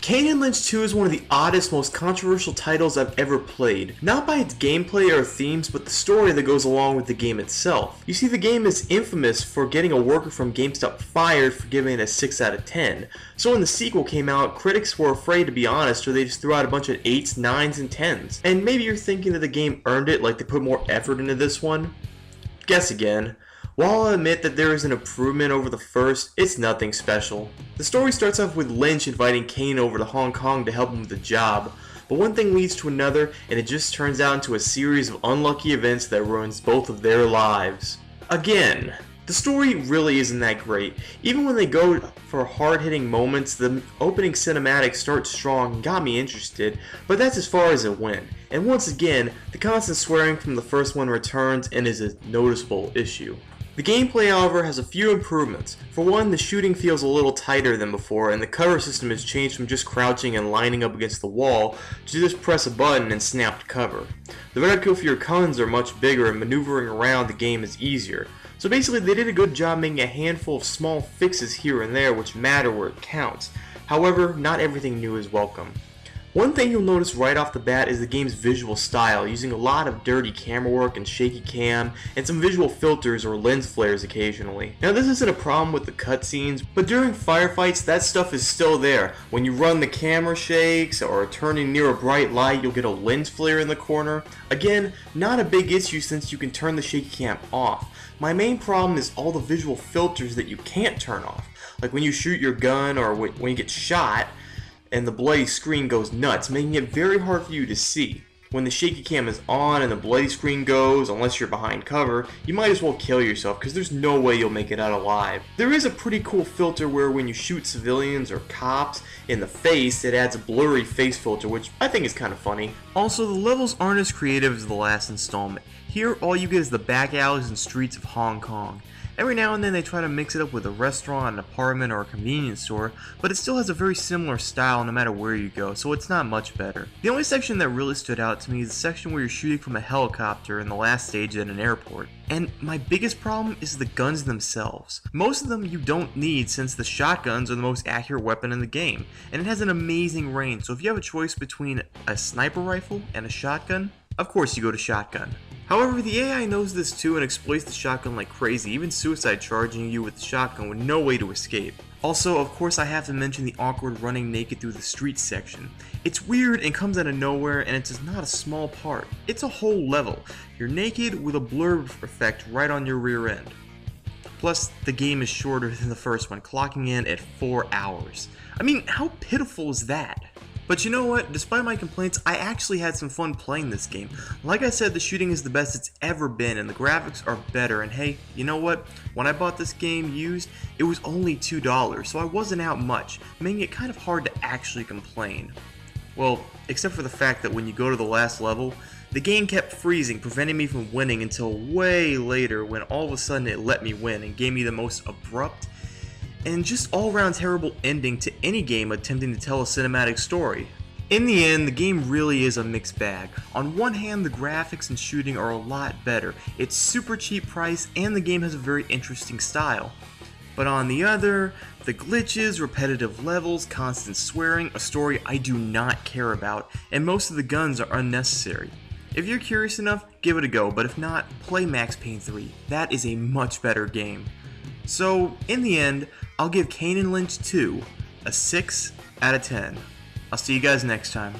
Kane and Lynch 2 is one of the oddest, most controversial titles I've ever played. Not by its gameplay or themes, but the story that goes along with the game itself. You see, the game is infamous for getting a worker from GameStop fired for giving it a 6 out of 10. So when the sequel came out, critics were afraid to be honest, or they just threw out a bunch of 8s, 9s, and 10s. And maybe you're thinking that the game earned it, like they put more effort into this one. Guess again. While I'll admit that there is an improvement over the first, it's nothing special. The story starts off with Lynch inviting Kane over to Hong Kong to help him with a job, but one thing leads to another and it just turns out into a series of unlucky events that ruins both of their lives. Again, the story really isn't that great. Even when they go for hard-hitting moments, the opening cinematic starts strong and got me interested, but that's as far as it went. And once again, the constant swearing from the first one returns and is a noticeable issue. The gameplay, however, has a few improvements. For one, the shooting feels a little tighter than before, and the cover system has changed from just crouching and lining up against the wall to just press a button and snap to cover. The reticle for your guns are much bigger and maneuvering around the game is easier. So basically they did a good job making a handful of small fixes here and there which matter where it counts. However, not everything new is welcome. One thing you'll notice right off the bat is the game's visual style, using a lot of dirty camera work and shaky cam, and some visual filters or lens flares occasionally. Now this isn't a problem with the cutscenes, but during firefights that stuff is still there. When you run the camera shakes, or turning near a bright light you'll get a lens flare in the corner. Again, not a big issue since you can turn the shaky cam off. My main problem is all the visual filters that you can't turn off. Like when you shoot your gun or when you get shot, and the bloody screen goes nuts, making it very hard for you to see. When the shaky cam is on and the bloody screen goes, unless you're behind cover, you might as well kill yourself because there's no way you'll make it out alive. There is a pretty cool filter where when you shoot civilians or cops in the face, it adds a blurry face filter, which I think is kind of funny. Also, the levels aren't as creative as the last installment. Here, all you get is the back alleys and streets of Hong Kong. Every now and then they try to mix it up with a restaurant, an apartment, or a convenience store, but it still has a very similar style no matter where you go, so it's not much better. The only section that really stood out to me is the section where you're shooting from a helicopter in the last stage at an airport. And my biggest problem is the guns themselves. Most of them you don't need since the shotguns are the most accurate weapon in the game, and it has an amazing range, so if you have a choice between a sniper rifle and a shotgun, of course you go to shotgun. However, the AI knows this too and exploits the shotgun like crazy, even suicide charging you with the shotgun with no way to escape. Also, of course I have to mention the awkward running naked through the streets section. It's weird and comes out of nowhere, and it's not a small part. It's a whole level. You're naked with a blur effect right on your rear end. Plus, the game is shorter than the first one, clocking in at 4 hours. I mean, how pitiful is that? But you know what, despite my complaints, I actually had some fun playing this game. Like I said, the shooting is the best it's ever been and the graphics are better, and hey, you know what, when I bought this game used, it was only $2, so I wasn't out much, making it kind of hard to actually complain. Well, except for the fact that when you go to the last level, the game kept freezing, preventing me from winning until way later when all of a sudden it let me win and gave me the most abrupt and just all-around terrible ending to any game attempting to tell a cinematic story. In the end, the game really is a mixed bag. On one hand, the graphics and shooting are a lot better, it's super cheap price, and the game has a very interesting style. But on the other, the glitches, repetitive levels, constant swearing, a story I do not care about, and most of the guns are unnecessary. If you're curious enough, give it a go, but if not, play Max Payne 3. That is a much better game. So, in the end, I'll give Kane and Lynch 2 a 6 out of 10. I'll see you guys next time.